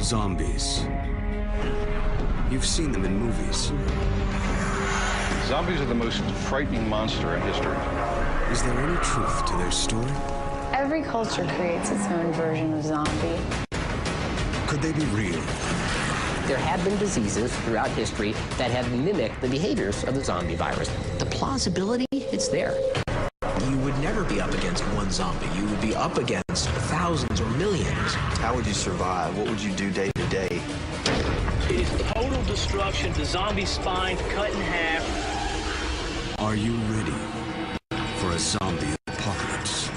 Zombies. You've seen them in movies. Zombies are the most frightening monster in history. Is there any truth to their story? Every culture creates its own version of zombie. Could they be real? There have been diseases throughout history that have mimicked the behaviors of the zombie virus. The plausibility, it's there. You would never be up against one zombie. You would be up against thousands or millions. How would you survive? What would you do day to day? It is total destruction, the zombie spine cut in half. Are you ready for a zombie apocalypse?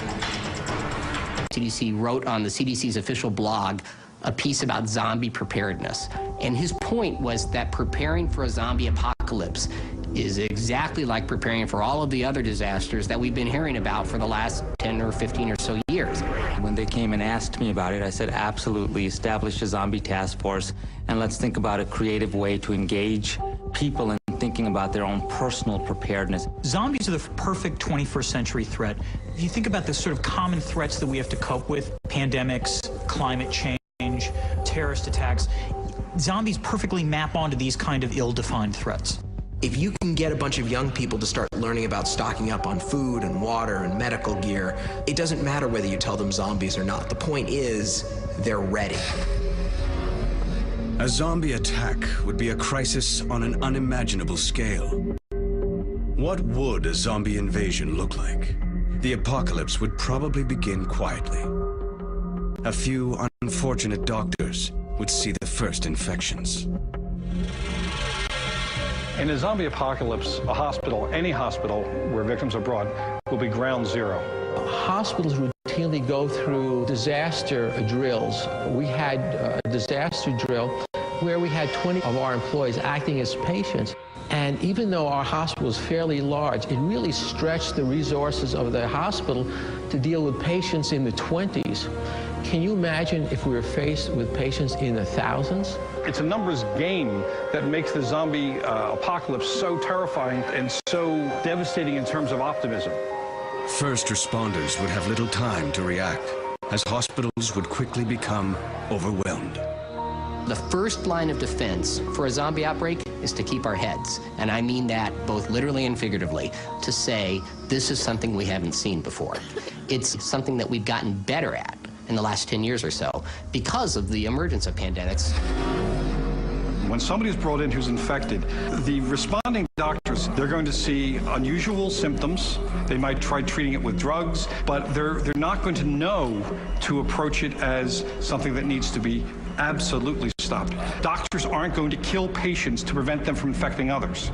CDC wrote on the CDC's official blog a piece about zombie preparedness. And his point was that preparing for a zombie apocalypse is exactly like preparing for all of the other disasters that we've been hearing about for the last 10 or 15 or so years. When they came and asked me about it, I said, absolutely, establish a zombie task force, and let's think about a creative way to engage people in thinking about their own personal preparedness. Zombies are the perfect 21st century threat. If you think about the sort of common threats that we have to cope with, pandemics, climate change, terrorist attacks, zombies perfectly map onto these kind of ill-defined threats. If you can get a bunch of young people to start learning about stocking up on food and water and medical gear, it doesn't matter whether you tell them zombies or not. The point is, they're ready. A zombie attack would be a crisis on an unimaginable scale. What would a zombie invasion look like? The apocalypse would probably begin quietly. A few unfortunate doctors would see the first infections. In a zombie apocalypse, a hospital, any hospital where victims are brought, will be ground zero. Hospitals routinely go through disaster drills. We had a disaster drill where we had 20 of our employees acting as patients. And even though our hospital is fairly large, it really stretched the resources of the hospital to deal with patients in the 20s. Can you imagine if we were faced with patients in the thousands? It's a numbers game that makes the zombie apocalypse so terrifying and so devastating in terms of optimism. First responders would have little time to react, as hospitals would quickly become overwhelmed. The first line of defense for a zombie outbreak is to keep our heads. And I mean that both literally and figuratively, to say this is something we haven't seen before. It's something that we've gotten better at in the last 10 years or so because of the emergence of pandemics. When somebody is brought in who's infected, the responding doctors, they're going to see unusual symptoms. They might try treating it with drugs, but they're not going to know to approach it as something that needs to be absolutely stopped. Doctors aren't going to kill patients to prevent them from infecting others.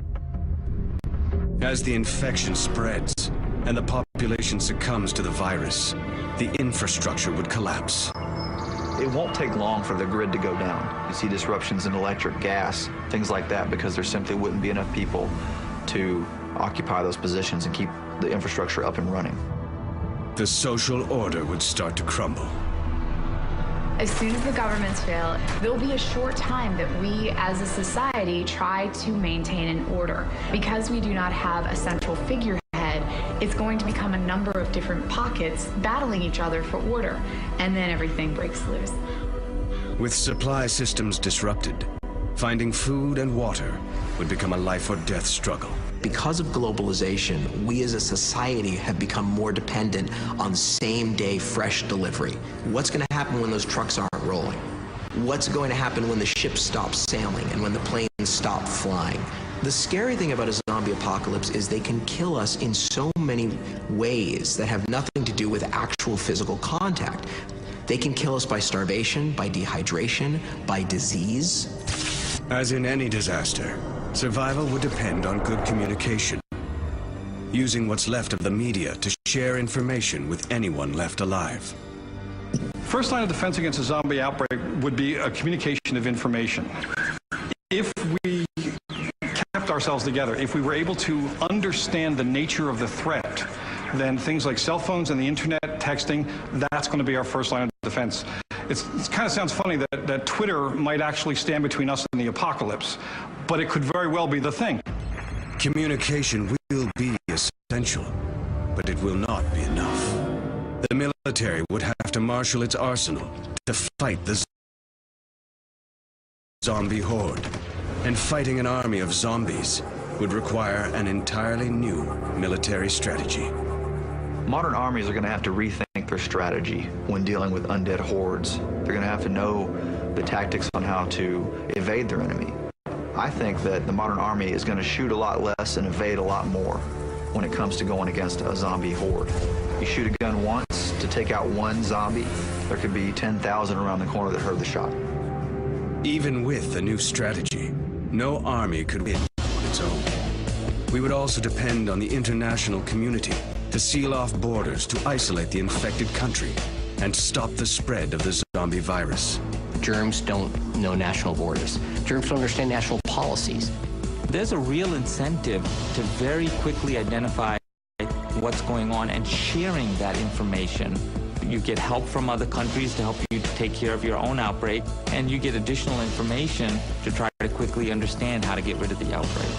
As the infection spreads and the population succumbs to the virus, the infrastructure would collapse. It won't take long for the grid to go down. You see disruptions in electric, gas, things like that, because there simply wouldn't be enough people to occupy those positions and keep the infrastructure up and running. The social order would start to crumble. As soon as the governments fail, there'll be a short time that we as a society try to maintain an order. Because we do not have a central figurehead, it's going to become a number of different pockets battling each other for order, and then everything breaks loose. With supply systems disrupted, finding food and water would become a life or death struggle. Because of globalization, we as a society have become more dependent on same-day fresh delivery. What's going to happen when those trucks aren't rolling? What's going to happen when the ships stop sailing and when the planes stop flying? The scary thing about a zombie apocalypse is they can kill us in so many ways that have nothing to do with actual physical contact. They can kill us by starvation, by dehydration, by disease. As in any disaster, survival would depend on good communication, using what's left of the media to share information with anyone left alive. First line of defense against a zombie outbreak would be a communication of information. If we kept ourselves together, if we were able to understand the nature of the threat, then things like cell phones and the internet, texting, that's going to be our first line of defense. It kind of sounds funny that Twitter might actually stand between us and the apocalypse, but it could very well be the thing. Communication will be essential, but it will not be enough. The military would have to marshal its arsenal to fight the zombie horde, and fighting an army of zombies would require an entirely new military strategy. Modern armies are going to have to rethink their strategy when dealing with undead hordes. They're going to have to know the tactics on how to evade their enemy. I think that the modern army is going to shoot a lot less and evade a lot more when it comes to going against a zombie horde. You shoot a gun once to take out one zombie, there could be 10,000 around the corner that heard the shot. Even with a new strategy, no army could win on its own. We would also depend on the international community to seal off borders to isolate the infected country and stop the spread of the zombie virus. Germs don't know national borders. Germs don't understand national policies. There's a real incentive to very quickly identify what's going on and sharing that information. You get help from other countries to help you take care of your own outbreak, and you get additional information to try to quickly understand how to get rid of the outbreak.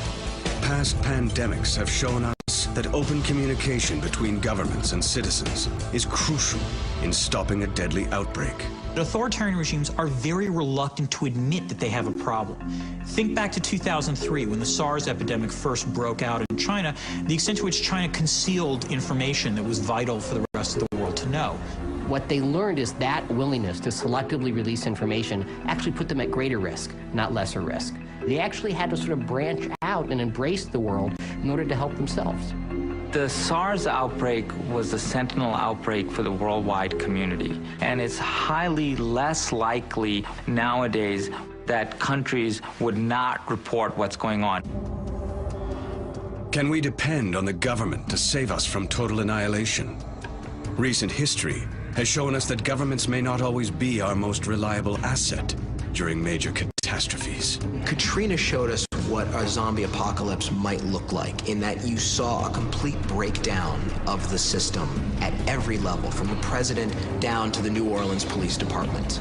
Past pandemics have shown us that open communication between governments and citizens is crucial in stopping a deadly outbreak. Authoritarian regimes are very reluctant to admit that they have a problem. Think back to 2003 when the SARS epidemic first broke out in China, the extent to which China concealed information that was vital for the rest of the world to know. What they learned is that willingness to selectively release information actually put them at greater risk, not lesser risk. They actually had to sort of branch out and embrace the world in order to help themselves. The SARS outbreak was a sentinel outbreak for the worldwide community, and it's highly less likely nowadays that countries would not report what's going on. Can we depend on the government to save us from total annihilation? Recent history has shown us that governments may not always be our most reliable asset during major catastrophes. Katrina showed us what a zombie apocalypse might look like, in that you saw a complete breakdown of the system at every level, from the president down to the New Orleans Police Department.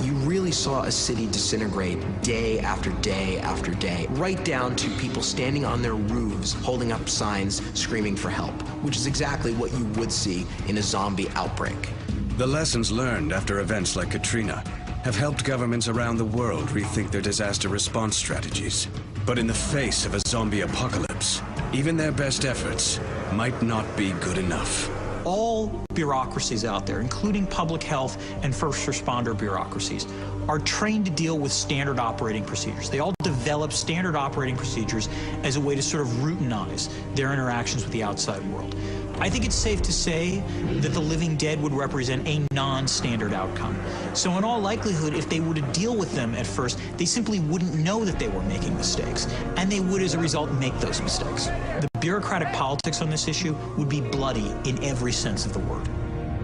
You really saw a city disintegrate day after day after day, right down to people standing on their roofs, holding up signs, screaming for help, which is exactly what you would see in a zombie outbreak. The lessons learned after events like Katrina have helped governments around the world rethink their disaster response strategies. But in the face of a zombie apocalypse, even their best efforts might not be good enough. All bureaucracies out there, including public health and first responder bureaucracies, are trained to deal with standard operating procedures. They all develop standard operating procedures as a way to sort of routinize their interactions with the outside world. I think it's safe to say that the living dead would represent a non-standard outcome. So in all likelihood, if they were to deal with them at first, they simply wouldn't know that they were making mistakes, and they would, as a result, make those mistakes. The bureaucratic politics on this issue would be bloody in every sense of the word.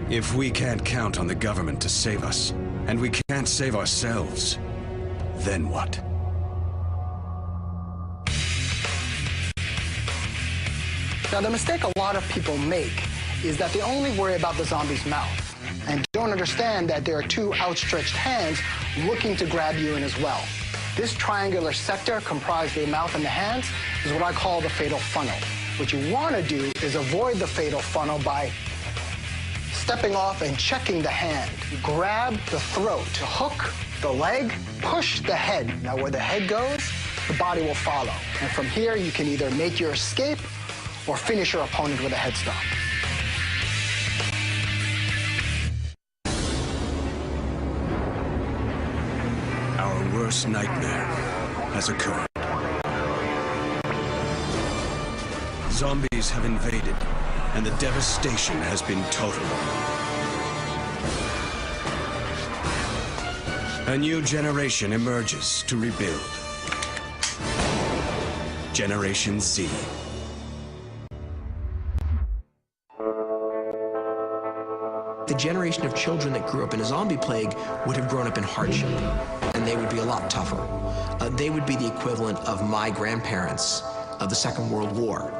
If we can't count on the government to save us, and we can't save ourselves, then what? Now, the mistake a lot of people make is that they only worry about the zombie's mouth and don't understand that there are two outstretched hands looking to grab you in as well. This triangular sector comprised of the mouth and the hands is what I call the fatal funnel. What you want to do is avoid the fatal funnel by stepping off and checking the hand. Grab the throat, hook the leg, push the head. Now, where the head goes, the body will follow. And from here, you can either make your escape or finish your opponent with a head stomp. Our worst nightmare has occurred. Zombies have invaded, and the devastation has been total. A new generation emerges to rebuild. Generation Z. The generation of children that grew up in a zombie plague would have grown up in hardship, and they would be a lot tougher. They would be the equivalent of my grandparents of the Second World War,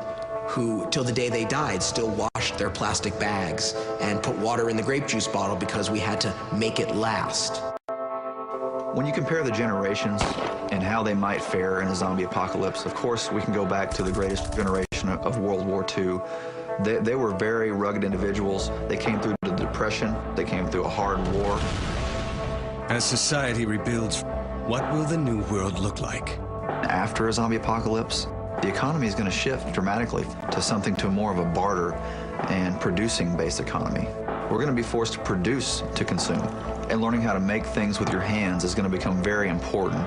who, till the day they died, still washed their plastic bags and put water in the grape juice bottle because we had to make it last. When you compare the generations and how they might fare in a zombie apocalypse, of course, we can go back to the greatest generation of World War II. They were very rugged individuals. They came through the Depression. They came through a hard war. As society rebuilds, What will the new world look like? After a zombie apocalypse, the economy is going to shift dramatically to something to more of a barter and producing-based economy. We're going to be forced to produce to consume, and learning how to make things with your hands is going to become very important.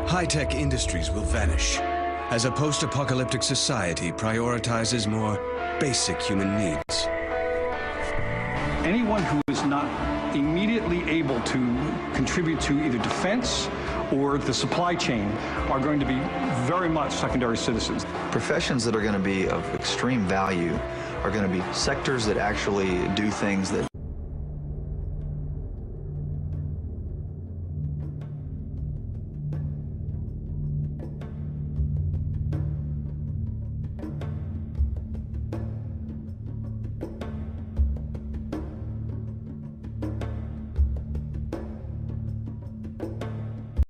High-tech industries will vanish as a post-apocalyptic society prioritizes more basic human needs. Anyone who is not immediately able to contribute to either defense or the supply chain are going to be very much secondary citizens. Professions that are going to be of extreme value are going to be sectors that actually do things that